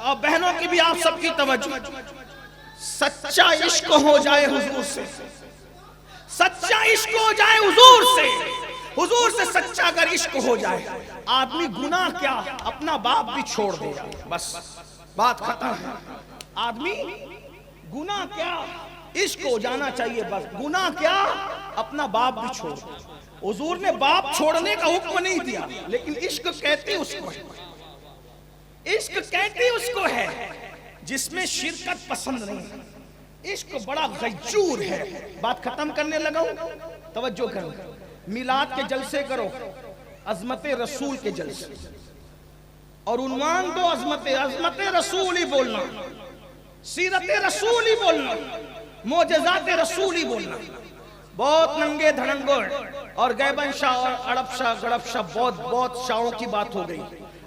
اور بہنوں کی بھی آپ سب کی توجہ، سچا عشق ہو جائے حضور سے، سچا عشق ہو جائے حضور سے، حضور سے سچا اگر عشق ہو جائے، آدمی گناہ کیا اپنا باپ بھی چھوڑ دے، بس بات ختم ہے۔ آدمی گناہ کیا عشق ہو جانا چاہیے، بس گناہ کیا اپنا باپ بھی چھوڑ۔ حضور نے باپ چھوڑنے کا حکم نہیں دیا، لیکن عشق کہتے اس کو ہے، عشق کہتے اس کو ہے جس میں شرکت پسند نہیں ہے، عشق بڑا غیور ہے۔ بات ختم کرنے لگا ہوں، توجہ کرو، میلاد کے جلسے کرو، عظمت رسول کے جلسے، اور عنوان دو عظمت رسول ہی بولنا، سیرت رسول ہی بولنا، معجزات رسول ہی بولنا۔ بہت ننگے دھڑنگڑ اور گیبن شاہ اور اڑپ شاہ گڑپ شاہ بہت شاہوں کی بات ہو گئی،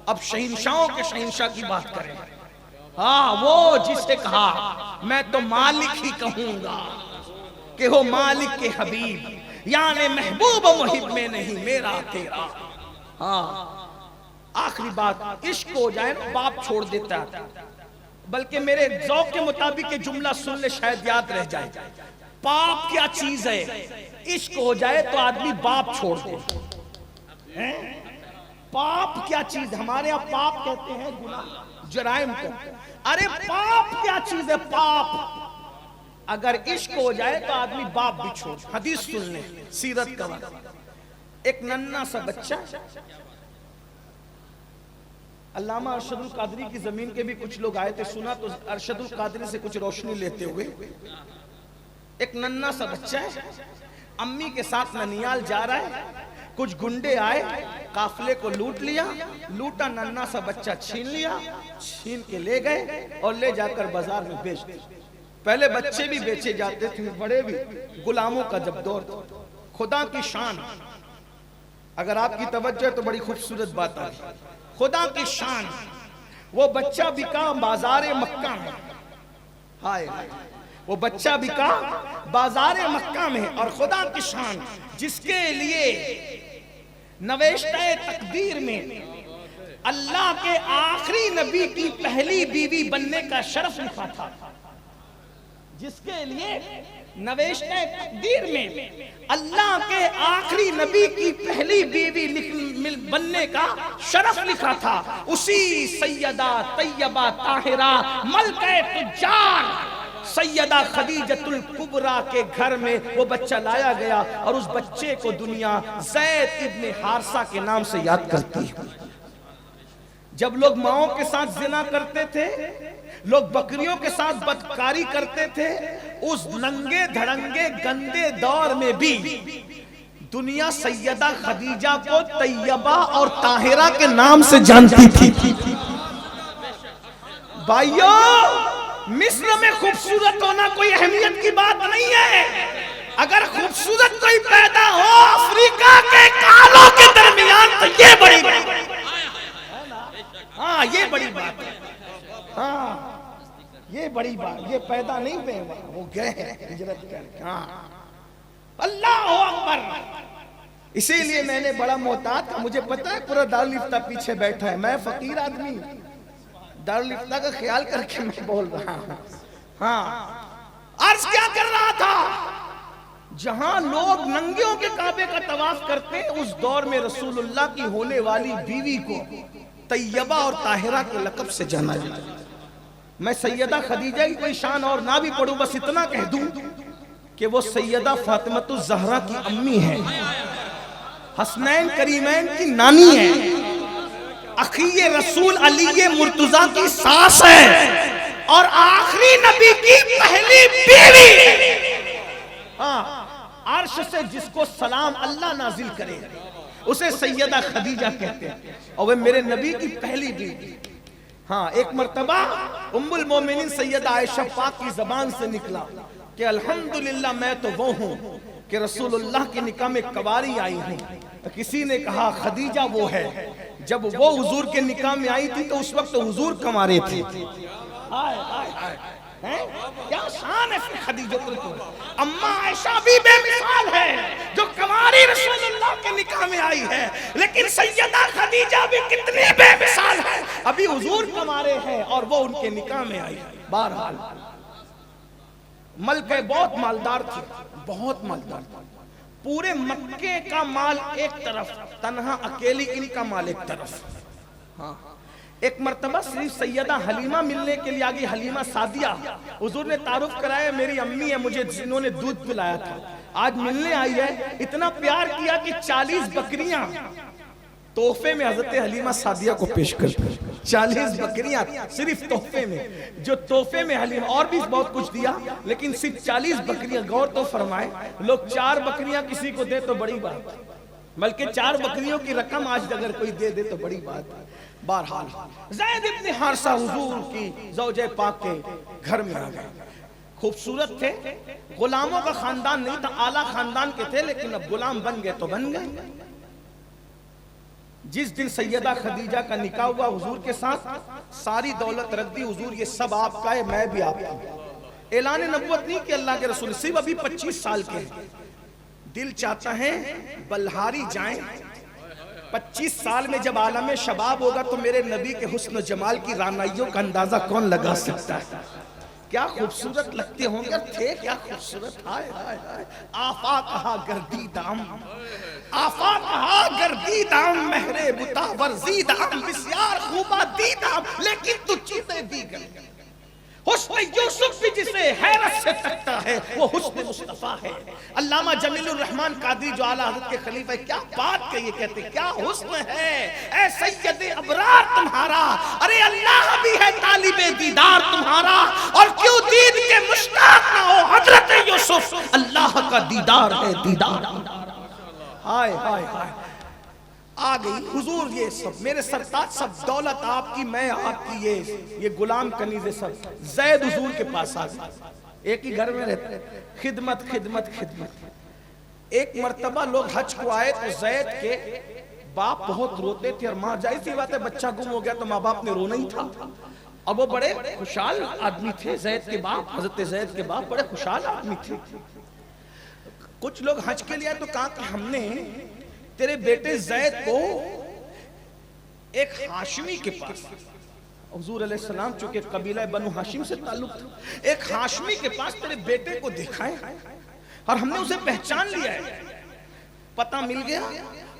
اب شہنشاہوں کے شہنشاہ کی بات کریں۔ ہاں، وہ جسے کہا میں تو مالک ہی کہوں گا کہ ہو مالک کے حبیب، یعنی محبوب و محب میں نہیں میرا تیرا۔ ہاں، آخری بات، عشق ہو جائے نا باپ چھوڑ دیتا ہے، بلکہ میرے ذوق کے مطابق یہ جملہ سن لے شاید یاد رہ جائے۔ پاپ کیا چیز ہے؟ عشق ہو جائے تو آدمی باپ چھوڑ دے۔ پاپ کیا چیز؟ ہمارے یہاں پاپ کہتے ہیں گناہ، جرائم کو۔ ارے پاپ کیا چیز ہے؟ پاپ اگر عشق ہو جائے تو آدمی باپ بھی چھوڑ۔ حدیث سن لیں، سیرت کا وقت، ایک ننھا سا بچہ، علامہ ارشد القادری کی زمین کے بھی کچھ لوگ آئے تھے، سنا تو ارشد القادری سے کچھ روشنی لیتے ہوئے۔ ایک ننھا سا بچہ ہے، امی کے ساتھ ننیال جا رہا ہے، کچھ گنڈے آئے، قافلے کو لوٹ لیا، لوٹا ننھا سا بچہ چھین لیا، چھین کے لے گئے اور لے جا کر بازار میں بیچ دیا۔ پہلے بچے بھی بیچے جاتے تھے، بڑے بھی، غلاموں کا جب دور تھا۔ خدا کی شان، اگر آپ کی توجہ ہے تو بڑی خوبصورت بات آئی، خدا کی شان، وہ بچہ بکا بازار مکہ میں، ہائے وہ بچہ بکا بازار مکہ میں، اور خدا کی شان جس کے لیے نوشتہ تقدیر میں اللہ کے آخری نبی کی پہلی بیوی بننے کا شرف لکھا تھا، جس کے لیے نوشتہ تقدیر میں اللہ کے آخری نبی کی پہلی بیوی بننے کا شرف لکھا تھا، اسی سیدہ طیبہ طاہرہ ملکہ تجار سیدہ خدیجۃ الکبریٰ کے گھر میں وہ بچہ لایا گیا، اور اس بچے کو دنیا زید ابن حارثہ کے نام سے یاد کرتی ہے۔ جب لوگ ماؤں کے ساتھ زنا کرتے تھے، لوگ بکریوں کے ساتھ بدکاری کرتے تھے، اس ننگے دھڑنگے گندے دور میں بھی دنیا سیدہ خدیجہ کو طیبہ اور طاہرہ کے نام سے جانتی تھی۔ بھائیو، مصر میں خوبصورت ہونا کوئی اہمیت کی بات نہیں ہے، اگر خوبصورت کوئی پیدا ہو افریقہ کے کالوں کے درمیان تو یہ بڑی بات ہے۔ ہاں، یہ بڑی بات ہے، ہاں یہ بڑی بات، یہ پیدا نہیں ہوئے، وہ گئے ہیں ہجرت کر کے۔ ہاں، اللہ اکبر۔ اسی لیے میں نے بڑا محتاط تھا، مجھے پتا ہے پورا دارالفتہ پیچھے بیٹھا ہے، میں فقیر آدمی، دارالفتہ کا خیال کر کے میں بول رہا ہوں۔ ہاں، عرض کیا کر رہا تھا، جہاں لوگ ننگیوں کے کعبے کا طواف کرتے، اس دور میں رسول اللہ کی ہونے والی بیوی کو طیبہ اور طاہرہ کے لقب سے جانا جاتا۔ میں سیدہ خدیجہ کی کوئی شان اور نہ بھی پڑھوں، بس اتنا کہہ دوں کہ وہ سیدہ فاطمۃ الزہرا کی امی ہے، حسنین کریمین کی نانی ہے، اخی رسول علی مرتضیٰ کی ساس ہے، اور آخری نبی کی پہلی بیوی۔ ہاں، عرش سے جس کو سلام اللہ نازل کرے اسے سیدہ خدیجہ کہتے ہیں، اور وہ میرے نبی کی پہلی بیوی۔ ہاں، ایک مرتبہ ام المومنین سیدہ عائشہ پاک کی زبان سے نکلا کہ الحمدللہ میں تو وہ ہوں کہ رسول اللہ کی نکاح میں کنواری آئی ہوں۔ کسی نے کہا خدیجہ وہ ہے، جب وہ حضور کے نکاح میں آئی تھی تو اس وقت حضور کنوارے تھے۔ کیا شان ہے خدیجہ کو، اماں عائشہ بھی بے مثال ہے جو کنواری رسول اللہ کے نکاح میں آئی ہے، لیکن سیدہ خدیجہ بھی کتنی بے مثال ہے ابھی حضور کمارے ہیں اور وہ ان کے نکاح میں آئی. بہرحال ملکہ بہت مالدار تھی, بہت مالدار تھی. پورے مکے کا مال ایک طرف, تنہا اکیلی ان کا مال ایک طرف. ہاں ایک مرتبہ صرف سیدہ حلیمہ ملنے کے لیے آگئی, حلیمہ سعدیہ. حضور نے تعارف کرایا میری امی ہے, مجھے جنہوں نے دودھ پلایا تھا, آج ملنے آئی ہے. اتنا پیار کیا کہ 40 بکریاں تحفے میں حضرت حلیمہ سعدیہ کو پیش کرتے. 40 بکریاں صرف تحفے میں, جو تحفے میں حلیمہ, اور بھی بہت کچھ دیا لیکن صرف 40 بکریاں. غور تو فرمائے, لوگ 4 بکریاں کسی کو دے تو بڑی بات, بلکہ 4 بکریوں کی رقم آج اگر کوئی دے دے تو بڑی بات ہے. بہرحال زید ابن حارثہ حضور کی زوجہ پاک کے گھر میں آ گئے. خوبصورت تھے, غلاموں کا خاندان نہیں تھا, اعلیٰ خاندان کے تھے, لیکن اب غلام بن گئے تو بن گئے. جس دن سیدہ خدیجہ کا نکاح ہوا حضور کے ساتھ, ساری دولت رکھ دی. حضور یہ سب آپ کا ہے, میں بھی آپ کا. اعلان نبوت نہیں کہ اللہ کے رسول, صرف ابھی 25 سال کے ہیں. دل چاہتا ہے بلہاری جائیں. 25 سال میں جب عالم شباب ہوگا تو میرے نبی کے حسن و جمال کی رانائیوں کا اندازہ کون لگا سکتا ہے. کیا خوبصورت لگتے ہوں گے, تھے کیا خوبصورت. ہائے ہائے ہائے, آفا کہا گردیدام, آفا کہا گردیدام, مہر بتا ورزیدام, بسیار خوبا دیدام, لیکن تو چیزیں دیگر. حسن یوسف بھی جسے حیرت سے تکتا ہے وہ حسن مصطفیٰ ہے. علامہ جمیل الرحمن قادری جو اعلیٰ حضرت کے خلیفہ ہے, کیا بات کہیے, کہتے کیا حسن ہے اے سید ابرار تمہارا. ارے اللہ بھی ہے طالب دیدار تمہارا, اور کیوں دید کے مشتاق نہ ہو حضرت یوسف, اللہ کا دیدار ہے دیدار. ہائے ہائے ہائے, آ گئی حضور. یہ سب میرے سرتاج, سب دولت آپ کی, میں آپ کی, یہ غلام کنیزے سب. زید حضور کے پاس آ گئی, ایک ہی گھر میں رہتے, خدمت خدمت خدمت. ایک مرتبہ لوگ حج کو آئے تو زید کے باپ بہت روتے تھے, اور ماں, جائز سی بات ہے بچہ گم ہو گیا تو ماں باپ نے رونا ہی تھا. اب وہ بڑے خوشحال آدمی تھے, زید کے باپ, حضرت زید کے باپ بڑے خوشحال آدمی تھے. کچھ لوگ حج کے لیے آئے تو کہا کہ ہم نے تیرے بیٹے زید کو ایک ہاشمی کے پاس, حضور علیہ السلام چونکہ قبیلہ بنو ہاشم سے تعلق تھا, ایک ہاشمی کے پاس تیرے بیٹے کو دیکھا ہے اور ہم نے اسے پہچان لیا ہے, پتہ مل گیا.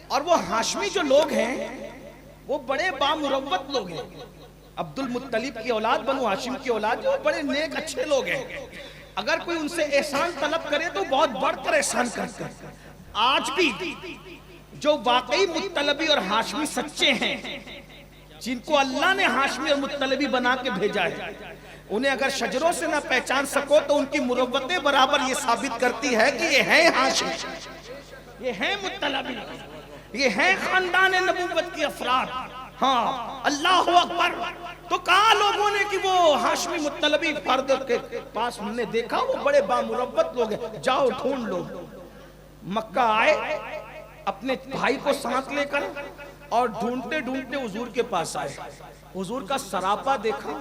اور وہ ہاشمی جو لوگ ہیں وہ بڑے بامروت لوگ ہیں. عبد المطلب کی اولاد, بنو ہاشم کی اولاد, جو بڑے نیک اچھے لوگ ہیں. اگر کوئی ان سے احسان طلب کرے تو بہت بڑھ کر احسان کرتے ہیں. آج بھی جو واقعی مطلبی اور ہاشمی سچے ہیں, جن کو اللہ نے ہاشمی اور مطلبی بنا کے بھیجا ہے, انہیں اگر شجروں سے نہ پہچان سکو تو ان کی مروتیں برابر یہ ثابت کرتی ہے کہ یہ ہیں ہاشمی, یہ ہیں مطلبی, یہ ہیں خاندان نبوت کی افراد. ہاں اللہ اکبر. تو کہا لوگوں نے کہ وہ ہاشمی مطلبی فرد کے پاس ہم نے دیکھا, وہ بڑے بامروت لوگ ہیں, جاؤ ڈھونڈ لو. مکہ آئے اپنے بھائی کو ساتھ لے کر, اور ڈھونڈتے ڈھونڈتے حضور کے پاس آئے. حضور کا سراپا دیکھا,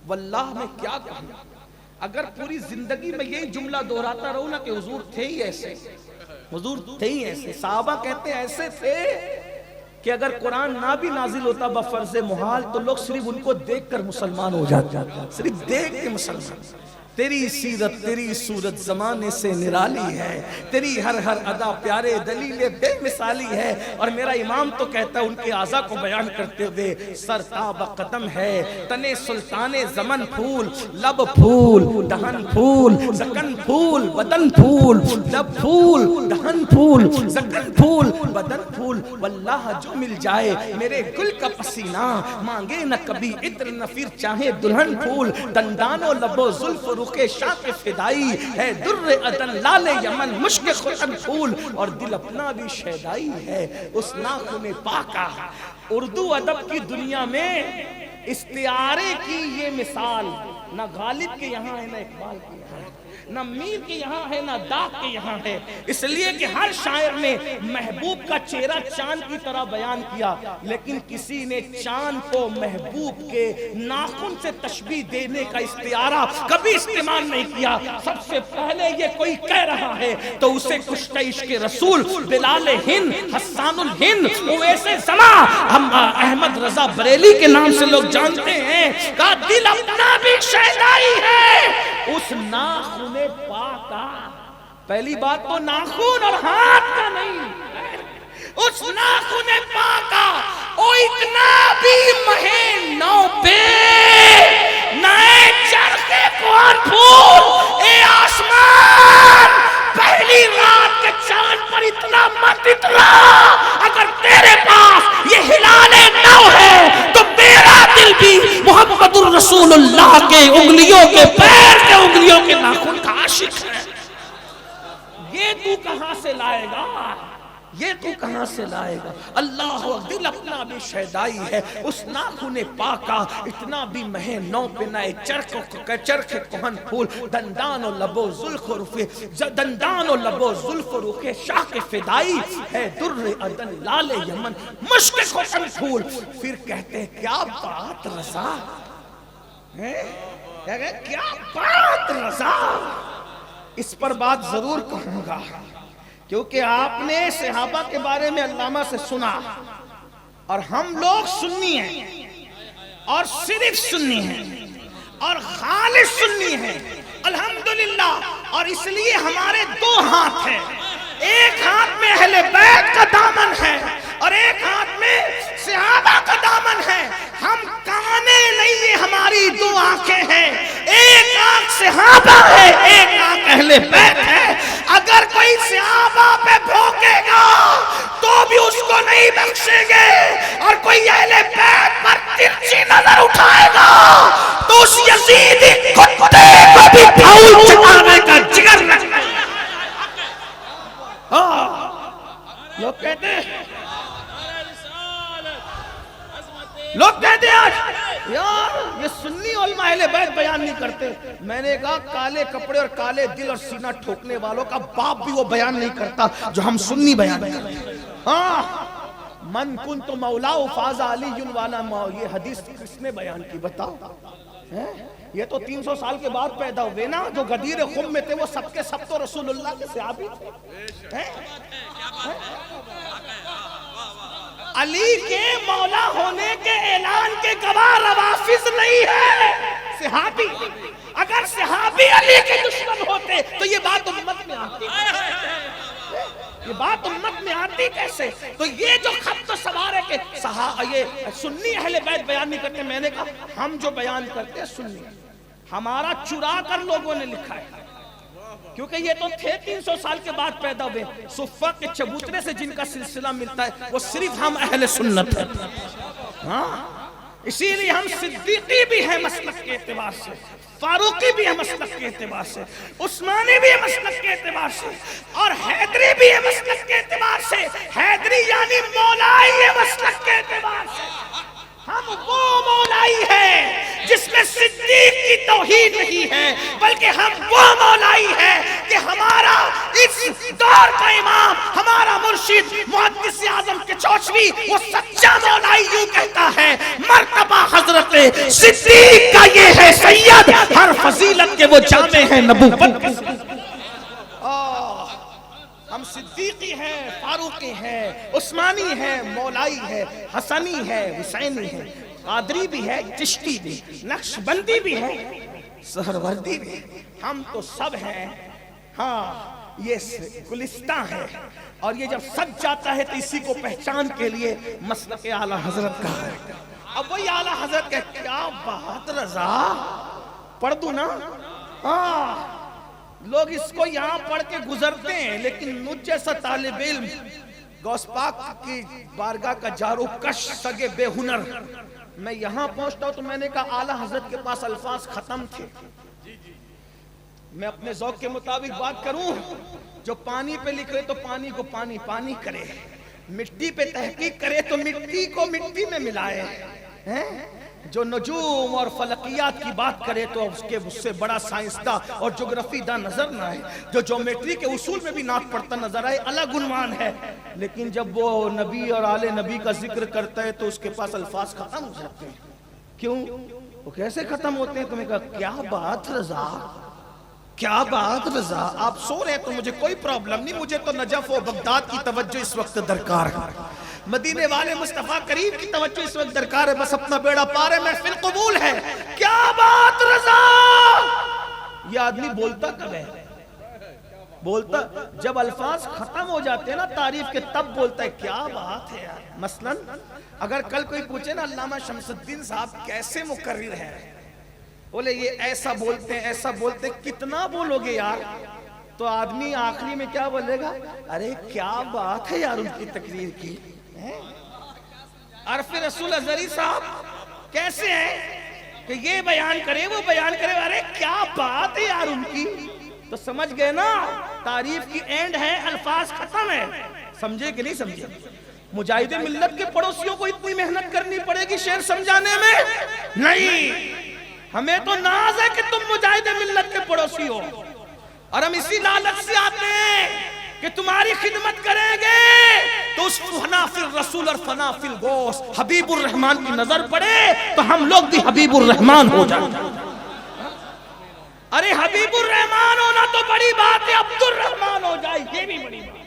واللہ میں کیا کہوں, اگر پوری زندگی میں یہی جملہ دہراتا رہوں نا کہ حضور تھے ہی ایسے, حضور تھے ہی ایسے. صحابہ کہتے ہیں ایسے تھے کہ اگر قرآن نہ بھی نازل ہوتا بفرض محال تو لوگ صرف ان کو دیکھ کر مسلمان ہو جاتے, صرف دیکھ کے مسلمان. تیری سیرت تیری صورت زمانے سے نرالی ہے, تیری ہر ہر ادا پیارے دلیل بے مثالی ہے. اور میرا امام تو کہتا ہے ان کے اعضا کو بیان کرتے ہوئے, سر تاب قدم ہے تنے سلطان زمن پھول, لب پھول دہن پھول, زکن پھول بدن پھول, لب پھول دہن پھول, زکن پھول بدن پھول. واللہ جو مل جائے میرے گل کا پسینہ, مانگے نہ کبھی عطر نہ پھر چاہے دلہن پھول. دندان و لب و زلف رخ شاق فدائی ہے, در عدن لال یمن مشک ختن پھول. اور دل اپنا بھی شیدائی ہے اس ناخن پاکا. اردو ادب کی دنیا میں استعارے کی یہ مثال نہ غالب کے یہاں ہے نہ اقبال کے یہاں ہے. نہ میم کے یہاں ہے نہ داغ کے یہاں ہے، اس لیے کہ ہر شاعر نے محبوب کا چہرہ چاند کی طرح بیان کیا، لیکن کسی نے چاند کو محبوب کے ناخن سے تشبیہ دینے کا استعارہ کبھی استعمال نہیں کیا۔ سب سے پہلے یہ کوئی کہہ رہا ہے تو اسے کشتہ عشق رسول بلال ہند، حسان الہند، اویس زماں، ہم احمد رضا بریلی کے نام سے لوگ جانتے ہیں، کا دل اپنا بھی شیدائی ہے اس ناخن پاکا۔ پہلی بات تو ناخن اور ہاتھ کا نہیں، اس ناخن پاکا او اتنا بھی مہین نو پہ نئے چرخے کون پھول اے آسمان، پہلی رات کے چاند پر اتنا مت اتنا، اگر تیرے پاس یہ ہلال نو ہے تو میرا دل بھی محمد الرسول اللہ کے انگلیوں کے پیر کے انگلیوں کے ناخن کا عاشق ہے۔ یہ تو کہاں سے لائے گا، یہ تو کہاں سے لائے گا؟ اللہ دل اپنا بھی شیدائی ہے اس ناخن پاکا، اتنا بھی مہے نو پہ نئے چرخ کہن پھول، دندان و لبو زلف رخے، دندان و لبو زلف رخے شاہ کے فدائی ہے، در عدن لال یمن مشک کہن پھول۔ پھر کہتے ہیں کیا بات رضا ہے، کیا بات رضا، اس پر بات ضرور کہوں گا، کیونکہ آپ نے صحابہ کے بارے میں علامہ سے سنا، اور ہم لوگ سنی ہیں اور صرف سنی ہیں اور خالص سنی ہیں الحمدللہ، اور اس لیے ہمارے دو ہاتھ ہیں، ایک ہاتھ میں اہل بیت کا دامن ہے اور ایک ہاتھ میں صحابہ کا دامن ہے۔ ہم کانے نہیں، یہ ہماری دو آنکھیں ہیں، ایک آنکھ صحابہ ہے ایک آنکھ اہل بیت ہے۔ اگر کوئی صحابہ پہ بھوکے گا تو بھی اس کو نہیں بخشیں گے، اور کوئی اہل بیت پر ترچھی نظر اٹھائے گا تو اس یزیدی کتے کو بھی پھول چٹانے کا جگر رکھنا۔ لوگ کہتے ہیں آج یار یہ سنی علماء اہل بیت بیان نہیں کرتے۔ میں نے کہا کالے کپڑے اور کالے دل اور سینہ ٹھوکنے والوں کا باپ بھی وہ بیان نہیں کرتا جو ہم سنی بیان کرتے ہیں۔ ہاں من کنت مولا فاز علی والا، یہ حدیث کس نے بیان کی بتاؤ؟ یہ تو 300 سال کے بعد پیدا ہوئے نا، جو غدیر خم میں تھے وہ سب کے سب تو رسول اللہ کے صحابی تھے۔ علی کے مولا ہونے کے اعلان کے گواہ روافض نہیں ہے، صحابی۔ اگر صحابی علی کے دشمن ہوتے تو یہ بات امت میں آتی، یہ بات امت میں آتی کیسے؟ تو یہ جو خط و سوارے کے یہ سنی اہل بیت بیان نہیں کرتے، میں نے کہا ہم جو بیان کرتے ہیں سنی، ہمارا چرا کر لوگوں نے لکھا ہے، کیونکہ یہ تو تھے 300 سال کے بعد پیدا ہوئے، صفہ کے چبوترے سے جن کا سلسلہ ملتا ہے وہ صرف ہم اہل سنت ہیں۔ ہاں اسی لیے ہم صدیقی بھی ہیں مسلک کے اعتبار سے، فاروقی بھی ہے مسلک کے اعتبار سے، عثمانی بھی ہے مسلک کے اعتبار سے، اور حیدری بھی ہے مسلک کے اعتبار سے، حیدری یعنی مولائی ہے مسلک کے اعتبار سے۔ ہم وہ مولائی ہے جس میں صدیق کی توہین نہیں ہے، بلکہ ہم وہ مولائی ہے کہ ہمارا اس دور کا امام، ہمارا مرشد محدث اعظم کے چوچوی وہ سچا مولائی یوں کہتا ہے، مرتبہ حضرت صدیق کا یہ ہے سید، ہر فضیلت کے وہ جامع ہیں نبوت کے۔ ہم صدیقی ہیں، فاروقی ہیں، عثمانی ہیں، مولائی ہے، حسنی ہے، حسینی ہے، قادری بھی ہے، چشتی بھی، نقشبندی بھی ہے، سہروردی بھی، ہم تو سب ہیں۔ ہاں یہ گلستان ہے، اور یہ جب سج جاتا ہے تو اسی کو پہچان کے لیے مسلک اعلیٰ حضرت کا ہے۔ اب وہی اعلیٰ حضرت کا کیا بات رضا، پڑھ دوں نا؟ ہاں لوگ اس کو یہاں پڑھ کے گزرتے ہیں، لیکن مجھ جیسا طالب علم غوث پاک کی بارگاہ کا جارو کش سگے بے ہنر، میں یہاں پہنچتا ہوں تو میں نے کہا اعلیٰ حضرت کے پاس الفاظ ختم تھے، میں اپنے ذوق کے مطابق بات کروں، جو پانی پہ لکھ رہے تو پانی کو پانی پانی کرے، مٹی پہ تحقیق کرے تو مٹی کو مٹی میں ملائے، جو نجوم اور فلکیات کی بات کرے تو اس سے بڑا سائنسداں اور جغرافی داں نظر نہ آئے. جو جیومیٹری کے اصول میں بھی ناک پڑتا نظر آئے الگ عنوان ہے. لیکن جب وہ نبی اور آل نبی کا ذکر کرتا ہے تو اس کے پاس الفاظ ختم ہو جاتے ہیں. کیوں؟ وہ کیسے ختم ہوتے ہیں؟ تمہیں کہا کیا بات رضا، کیا بات رضا، آپ سو رہے تو مجھے کوئی پرابلم نہیں، مجھے تو نجف و بغداد کی توجہ اس وقت درکار ہے، مدینے والے مصطفیٰ کریم کی توجہ اس وقت درکار ہے، بس اپنا بیڑا پارے محفل قبول ہے. کیا بات رضا. یہ آدمی بولتا کب ہے؟ بولتا جب الفاظ ختم ہو جاتے ہیں نا تعریف کے، تب بولتا ہے کیا بات ہے یار. مثلا اگر کل کوئی پوچھے نا علامہ شمس الدین صاحب کیسے مقرر ہے، بولے یہ ایسا بولتے ہیں ایسا بولتے ہیں، کتنا بولو گے یار؟ تو آدمی آخری میں کیا بولے گا؟ ارے کیا بات ہے یار ان کی تقریر کی. عرف رسول ازہری صاحب کیسے ہیں کہ یہ بیان کرے وہ بیان کرے، ارے کیا بات ہے یار ان کی. تو سمجھ گئے نا تعریف کی اینڈ ہے، الفاظ ختم ہے. سمجھے کہ نہیں سمجھے؟ مجاہد ملت کے پڑوسیوں کو اتنی محنت کرنی پڑے گی شعر سمجھانے میں؟ نہیں، ہمیں تو ناز ہے کہ تم مجاہد ملت کے پڑوسی ہو، اور ہم اسی لالچ سے آتے ہیں کہ تمہاری خدمت کریں گے تو اس فنا فی الرسول اور فنا فی الغوث حبیب الرحمن کی نظر پڑے تو ہم لوگ بھی حبیب الرحمن ہو جائیں. ارے حبیب الرحمن ہونا تو بڑی بات ہے، عبد الرحمن ہو جائے یہ بھی بڑی بات.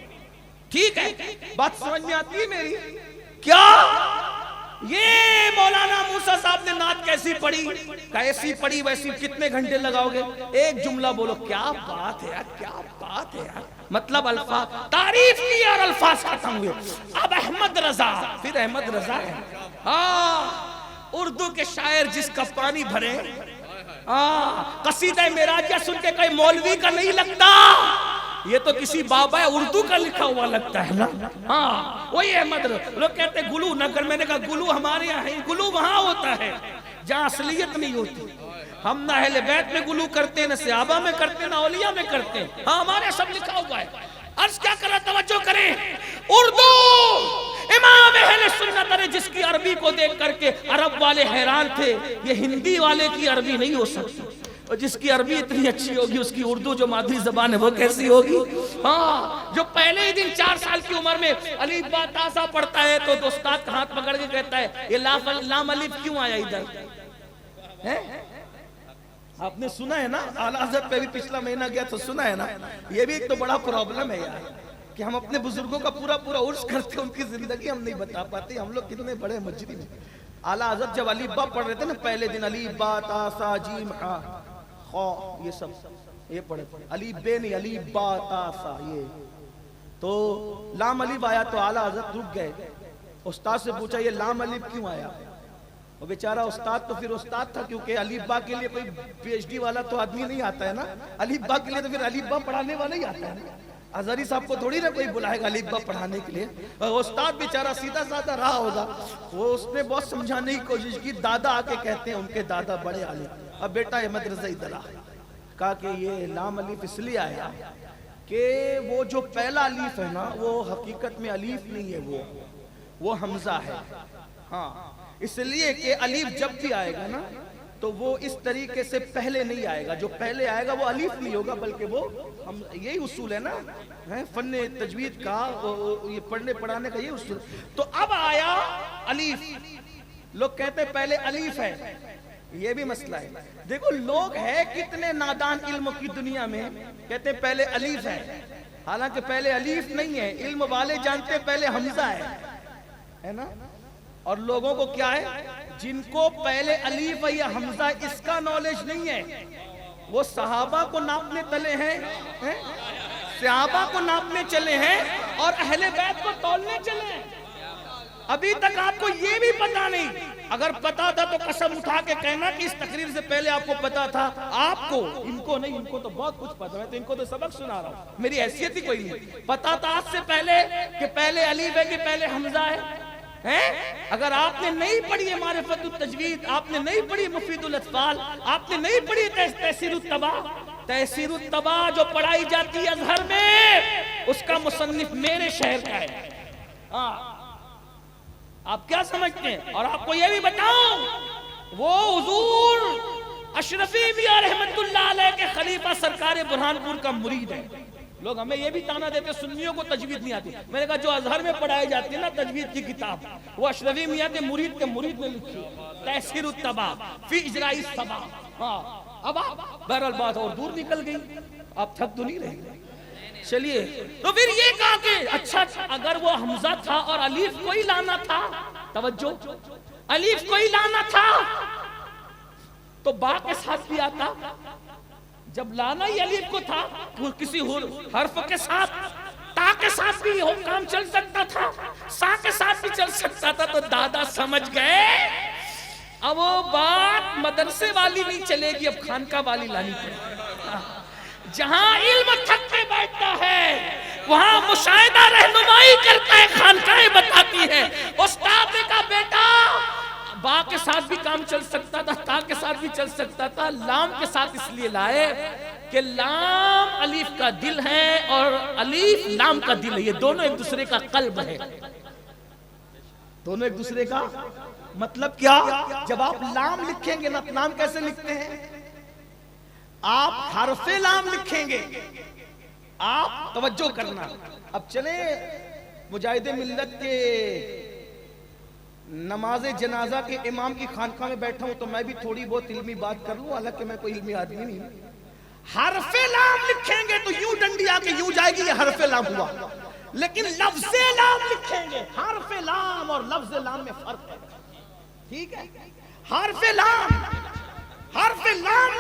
ٹھیک ہے، بات سمجھ میں آتی ہے میری؟ کیا یہ مولانا موسیٰ صاحب نے نعت کیسی پڑھی؟ کیسی پڑھی ویسی کتنے گھنٹے لگاؤ گے؟ ایک جملہ بولو کیا بات ہے یار، کیا بات ہے یار. مطلب الفاظ تعریف کی اور الفاظ ختم ہوئے. اب احمد رضا، پھر احمد رضا ہے اردو کے شاعر جس کا پانی بھرے. قصیدہ معراجیہ سن کے کوئی مولوی کا نہیں لگتا، یہ تو کسی بابا اردو کا لکھا ہوا لگتا ہے نا. وہی احمد رضا. لوگ کہتے ہیں گلو نہ کر، میں نے کہا گلو ہمارے یہاں ہے، گلو وہاں ہوتا ہے جہاں اصلیت نہیں ہوتی. ہم نہ اہل بیت میں گلو کرتے ہیں، نہ صحابہ میں کرتے ہیں، نہ اولیاء میں کرتے ہیں. ہمارے سب لکھا ہوا ہے. عرض کیا کر رہا، توجہ کریں. اردو امام اہل سنت ہے جس کی عربی کو دیکھ کر کے عرب والے حیران تھے، یہ ہندی والے کی عربی نہیں ہو سکتی، اور جس کی عربی اتنی اچھی ہوگی اس کی اردو جو مادری زبان ہے وہ کیسی ہوگی. جو پہلے ہی دن 4 سال کی عمر میں الف با تا سا پڑھتا ہے تو استاد کا ہاتھ پکڑ کے کہتا ہے یہ لام الف کیوں آیا ادھر. آپ نے سنا ہے نا، اعلیٰ حضرت پہ بھی پچھلا مہینہ گیا تو سنا ہے نا. یہ بھی ایک تو بڑا پرابلم ہے یار کہ ہم اپنے بزرگوں کا پورا عرص کرتے ہیں، ان کی زندگی ہم نہیں بتا پاتے. ہم لوگ کتنے بڑے مجرم ہیں. اعلیٰ حضرت جب الف با پڑھ رہے تھے نا پہلے دن، الف با تا سا جیم ہا خا، یہ سب یہ پڑھے، الف بے نہیں، الف با تا سا. یہ تو لام الف آیا تو اعلیٰ حضرت رک گئے. استاد سے پوچھا یہ لام الف کیوں آیا؟ وہ بیچارہ استاد تو پھر استاد تھا، کیونکہ الف با کے لیے کوئی پی ایچ ڈی والا تو آدمی نہیں آتا ہے نا. الف با کے لیے تو پھر الف با پڑھانے والا ہی آتا ہے نا. ازہری صاحب کو تھوڑی نہ کوئی بلائے گا الف با پڑھانے کے لیے. استاد بیچارہ سیدھا سادہ رہا ہوگا، وہ اس نے بہت سمجھانے کی کوشش کی. دادا آ کے کہتے ہیں ان کے دادا بڑے عالم، اب بیٹا احمد رضا ادھر آ. کہا کہ یہ لام الف اس لیے آیا کہ وہ جو پہلا الف ہے نا وہ حقیقت میں الف نہیں ہے، وہ حمزہ ہے. اس لیے کہ الف جب بھی آئے گا نا تو وہ اس طریقے سے پہلے نہیں آئے گا، جو پہلے آئے گا وہ الف نہیں ہوگا بلکہ وہ یہی اصول ہے نا فن تجوید کا، یہ پڑھنے پڑھانے کا یہ اصول. تو اب آیا الف. لوگ کہتے ہیں پہلے الف ہے، یہ بھی مسئلہ ہے. دیکھو لوگ ہے کتنے نادان علم کی دنیا میں، کہتے ہیں پہلے الف ہے، حالانکہ پہلے الف نہیں ہے. علم والے جانتے ہیں پہلے حمزہ ہے نا. اور لوگوں کو کیا ہے، جن کو پہلے الف یا حمزہ اس کا نالج نہیں ہے، وہ صحابہ کو ناپنے تلے ہیں، صحابہ کو ناپنے چلے ہیں اور اہل بیت کو تولنے چلے ہیں. ابھی تک آپ کو یہ بھی پتا نہیں. اگر پتا تھا تو قسم اٹھا کے کہنا کہ اس تقریر سے پہلے آپ کو پتا تھا. آپ کو، ان کو نہیں، ان کو تو بہت کچھ پتا ہے، تو ان کو تو سبق سنا رہا ہوں، میری حیثیت ہی کوئی نہیں. پتا تھا آج سے پہلے کہ پہلے الف ہے کہ پہلے حمزہ ہے. اگر آپ نے نہیں پڑھی معرفت التجوید، آپ نے نہیں پڑھی مفید الاطفال، آپ نے نہیں پڑھی تیسیر الطبع. تیسیر الطبع جو پڑھائی جاتی ہے ازہر میں، اس کا مصنف میرے شہر کا ہے. آپ کیا سمجھتے ہیں؟ اور آپ کو یہ بھی بتاؤں وہ حضور اشرفی میاں رحمت اللہ علیہ کے خلیفہ سرکار برہان پور کا مرید ہے. لوگ ہمیں یہ بھی تانا دیتے سنیوں کو تجوید نہیں آتی. میں نے کہا جو ازہر میں پڑھائی جاتی ہے نا تجوید کی کتاب, وہ اشرفی میاں کے مرید نے لکھی تحسیر الطبع فی اجراء الصبا. ہاں اب بہرحال بات اور دور نکل گئی, آپ تھک تو نہیں رہے. چلیے تو پھر یہ کہا کہ اچھا اگر وہ حمزہ تھا اور الف کوئی لانا تھا, توجہ, الف کوئی لانا تھا تو با کے ساتھ بھی آتا. جب لانا ہی الف کو تھا کسی حرف کے ساتھ, تا کے ساتھ بھی ہو کام چل سکتا تھا, سا کے ساتھ بھی چل سکتا تھا. تو دادا سمجھ گئے اب وہ بات مدرسے والی نہیں چلے گی, اب خانقاہ والی لانی پڑے گی. جہاں علم تھک کے بیٹھتا ہے وہاں مشاہدہ رہنمائی کرتا ہے, خانقاہیں بتاتی ہے. استاد کا بیٹا با کے ساتھ بھی کام چل سکتا تھا, تا کے ساتھ بھی چل سکتا تھا, لام کے ساتھ اس لیے لائے کہ لام الف کا دل ہے اور الف لام کا دل ہے, یہ دونوں ایک دوسرے کا قلب ہے. دونوں ایک دوسرے کا مطلب کیا؟ جب آپ لام لکھیں گے نا, لام کیسے لکھتے ہیں؟ آپ حرف لام لکھیں گے, آپ توجہ کرنا. اب چلیں مجاہد ملت کے نماز جنازہ کے امام کی خانقاہ میں بیٹھا ہوں تو میں بھی تھوڑی بہت علمی بات کر لوں, حالانکہ میں کوئی علمی آدمی نہیں. حرف لام لکھیں گے تو یوں ڈنڈی آ کے یوں جائے گی, یہ حرف لام ہوا. لیکن لفظ لام لکھیں گے, حرف لام اور لفظ لام میں فرق ہے. ٹھیک ہے, حرف لام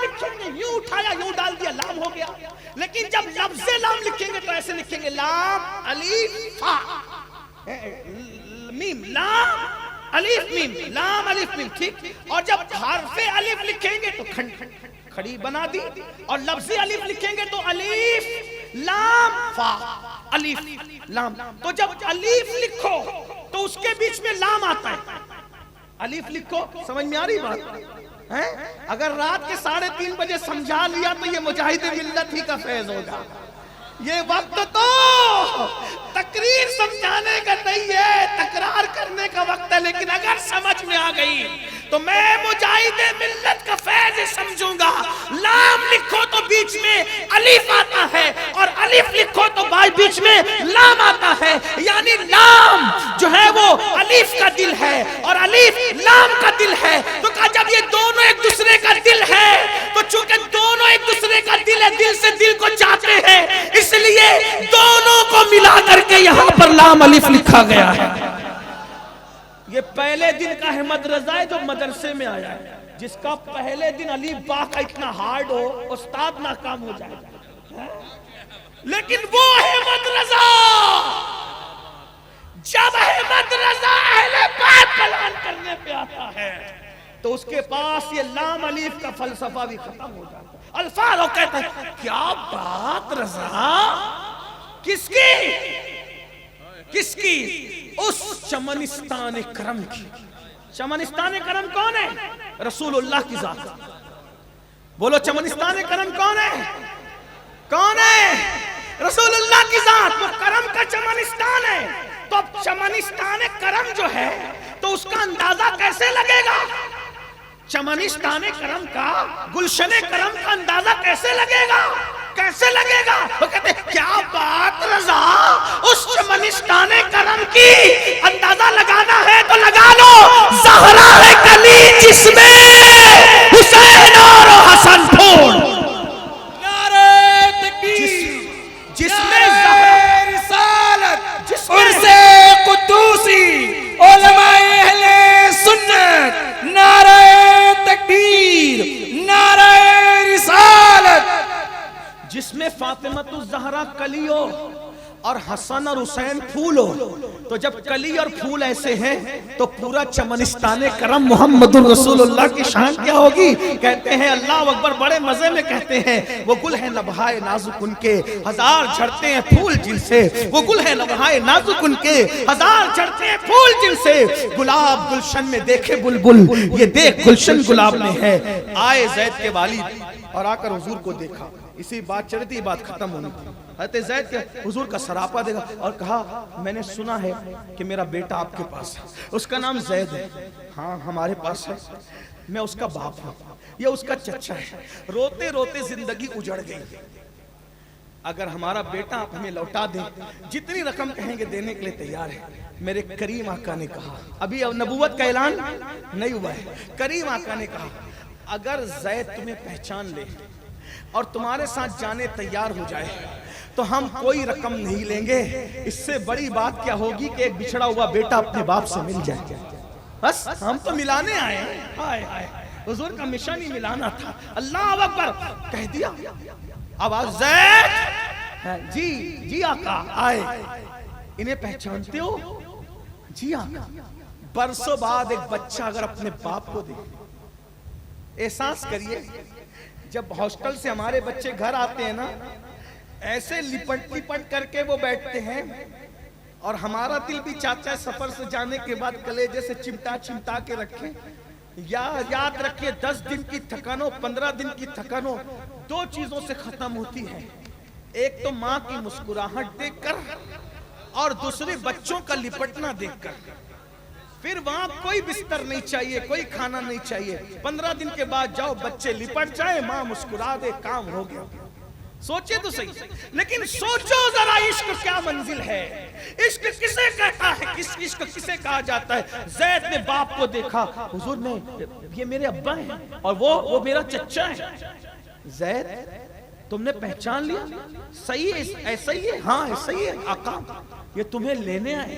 لکھیں گے, یوں اٹھایا یوں ڈال دیا, لام ہو گیا. لیکن جب لفظ لام لکھیں گے تو ایسے لکھیں گے, لام الف فا میم, لام الف میم, لام الف میم. ٹھیک. اور جب حرف الف لکھیں گے تو کھڑی بنا دی, اور لفظ الف لکھیں گے تو الف لام فا, الف لام. تو جب الف لکھو تو اس کے بیچ میں لام آتا ہے. الف لکھو, سمجھ میں آ رہی بات؟ اگر رات کے 3:30 بجے سمجھا لیا تو یہ مجاہد ملت ہی کا فیض ہوگا. یہ وقت تو تقریر سمجھانے کا نہیں ہے, تکرار کرنے کا وقت ہے. لیکن اگر سمجھ میں آ گئی تو میں مجاہد ملت کا فیض سمجھوں گا. لام لکھو تو بیچ میں الف آتا ہے, اور الف لکھو تو بیچ میں لام آتا ہے. یعنی لام جو ہے وہ الف کا دل ہے اور الف لام کا دل ہے. تو کہا جب یہ دونوں ایک دوسرے کا دل ہے تو چونکہ دونوں ایک دوسرے کا دل ہے, دل سے دل کو چاہتے ہیں, اس لیے دونوں کو ملا کر کے یہاں پر لام الف لکھا گیا ہے. یہ پہلے دن کا احمد رضا ہے جو مدرسے میں آیا ہے, جس کا پہلے دن الف با کا اتنا ہارڈ ہو استاد ناکام ہو جائے گا. لیکن وہ احمد رضا جب احمد رضا اہل بیت بیان کرنے پہ آتا ہے تو اس کے پاس یہ لام الف کا فلسفہ بھی ختم ہو جاتا ہے. الفاظ وہ کہتا ہے کیا بات رضا, کس کی؟ اس چمنستان کرم کی. چمنستان کرم کون ہے؟ رسول اللہ کی ذات. بولو چمنستان کرم کون ہے؟ کون ہے؟ رسول اللہ کی ذات. وہ کرم کا چمنستان ہے. تو اب چمنستان کرم جو ہے تو اس کا اندازہ کیسے لگے گا؟ چمنستان کرم کا, گلشن کرم کا اندازہ کیسے لگے گا؟ کیسے لگے گا؟ وہ کہتے ہیں کیا بات رضا, اس چمنستان کرم کی اندازہ لگانا ہے تو لگا لو. زہرا ہے کلی جس میں حسین اور حسن پھول, نعرہ تکبیر, جس میں رسالت, عرص قدوسی, علماء اہل سنت, نعرہ تکبیر, نعرہ رسالت, جس میں فاطمۃ الزہرا کلی ہو اور حسن اور حسین پھول ہو. تو جب کلی اور پھول ایسے ہیں تو پورا چمنستان کرم محمد الرسول اللہ کی شان کیا ہوگی؟ کہتے ہیں اللہ اکبر, بڑے مزے میں کہتے ہیں وہ گل ہے نبہائے نازک ان کے, ہزار جھڑتے ہیں پھول جن سے. وہ گل ہے نبہائے نازک ان کے, ہزار جھڑتے ہیں پھول جن سے. گلاب گلشن میں دیکھے بلبل, یہ دیکھ گلشن گلاب میں ہے. آئے زید کے والد اور آ کر حضور کو دیکھا. اسی بات چلتی, بات ختم ہونی تھی. حضرت زید کے حضور کا سراپا دیکھا اور کہا میں نے سنا ہے کہ میرا بیٹا آپ کے پاس ہے، اس کا نام زید ہے۔ ہاں ہمارے پاس ہے، میں اس کا باپ ہوں، یہ اس کا چچا ہے۔ روتے روتے زندگی اجڑ گئی۔ اگر ہمارا بیٹا آپ ہمیں لوٹا دیں، جتنی رقم کہیں گے دینے کے لیے تیار ہے۔ میرے کریم آقا نے کہا، ابھی نبوت کا اعلان نہیں ہوا ہے، کریم آقا نے کہا اگر زید تمہیں پہچان لے اور تمہارے ساتھ جانے تیار ہو جائے تو ہم کوئی رقم نہیں لیں گے، اس سے بڑی بات کیا ہوگی کہ ایک بچھڑا ہوا بیٹا اپنے باپ سے مل جائے۔ بس ہم تو ملانے آئے ہیں، ہائے ہائے حضور کا مشن ہی ملانا تھا۔ اللہ اکبر کہہ دیا، آواز زید، جی آقا آئے، انہیں پہچانتے ہو؟ جی آقا۔ برسوں بعد ایک بچہ اگر اپنے باپ کو دیکھے، احساس کریے جب ہاسٹل سے ہمارے بچے گھر آتے ہیں نا، ایسے لپٹ لپٹ کر کے وہ بیٹھتے ہیں، اور ہمارا دل بھی چاہتا ہے سفر سے جانے کے بعد کلیجے سے چمٹا چمٹا کے رکھیں۔ یاد رکھیے 10 دن کی تھکن ہو، 15 دن کی تھکن ہو، 2 چیزوں سے ختم ہوتی ہے، ایک تو ماں کی مسکراہٹ دیکھ کر اور دوسرے بچوں کا لپٹنا دیکھ کر۔ پھر وہاں کوئی بستر نہیں چاہیے، کوئی کھانا نہیں چاہیے، 15 دن کے بعد جاؤ بچے لپٹ جائے، ماں مسکرا دے، کام ہو گیا۔ سوچے تو صحیح، لیکن سوچو ذرا عشق کیا منزل ہے، عشق کسے کہتا ہے، عشق کسے کہا جاتا ہے۔ زید نے باپ کو دیکھا، حضور نے، یہ میرے ابا ہیں اور وہ میرا چچا ہے۔ زید تم نے پہچان لیا؟ صحیح ہے، ایسا ہی ہے؟ ہاں ایسا ہی ہے آقا، یہ تمہیں لینے آئے،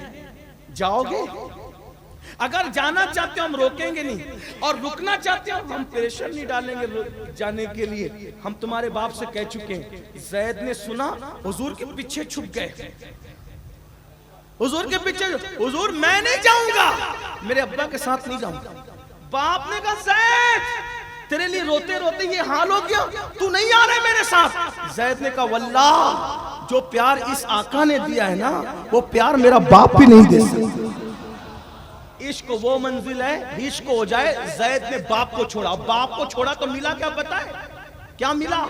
جاؤ گے؟ اگر جانا چاہتے ہو ہم روکیں گے نہیں، اور رکنا چاہتے ہو ہم پریشر نہیں ڈالیں گے جانے کے لیے، ہم تمہارے باپ سے کہہ چکے ہیں۔ زید نے سنا، حضور کے پیچھے چھپ گئے، حضور کے پیچھے، حضور میں نہیں جاؤں گا، میرے ابا کے ساتھ نہیں جاؤں گا۔ باپ نے کہا زید تیرے لیے روتے روتے یہ حال ہو گیا، تو نہیں آ رہے میرے ساتھ؟ زید نے کہا واللہ جو پیار اس آقا نے دیا ہے نا، وہ پیار میرا باپ بھی نہیں دے سکتا۔ عشق وہ منزل ہے، عشق ہو جائے۔ زید نے باپ کو چھوڑا، باپ کو چھوڑا تو ملا کیا پتہ ہے؟ کیا ملا؟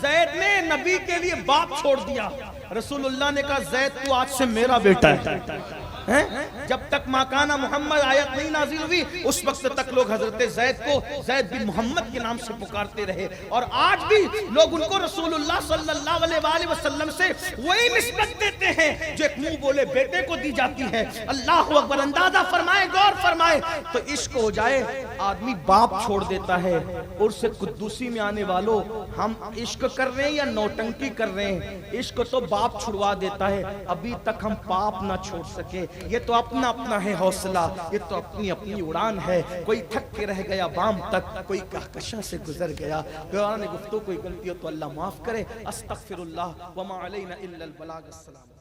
زید نے نبی کے لیے باپ چھوڑ دیا۔ رسول اللہ نے کہا زید تو آج سے میرا بیٹا ہے۔ جب تک ما کانا محمد آیت نہیں نازل ہوئی، اس وقت تک لوگ حضرت زید کو زید بن محمد کے نام سے پکارتے رہے، اور آج بھی لوگ ان کو رسول اللہ صلی اللہ علیہ وآلہ وسلم سے وہی نسبت دیتے ہیں جو ایک منہ بولے بیٹے کو دی جاتی ہے۔ اللہ اکبر، اندازہ فرمائے، غور فرمائے، تو عشق ہو جائے آدمی باپ چھوڑ دیتا ہے۔ عرس قدوسی میں آنے والوں، ہم عشق کر رہے ہیں یا نوٹنکی کر رہے ہیں؟ عشق تو باپ چھڑوا دیتا ہے، ابھی تک ہم باپ نہ چھوڑ سکے۔ یہ تو اپنا اپنا ہے حوصلہ، یہ تو اپنی اپنی اڑان ہے۔ کوئی تھک کے رہ گیا بام تک، کوئی کہکشاں سے گزر گیا۔ دوران گفتگو کوئی غلطی ہو تو اللہ معاف کرے۔ استغفر اللہ وما علینا الا البلاغ۔ السلام۔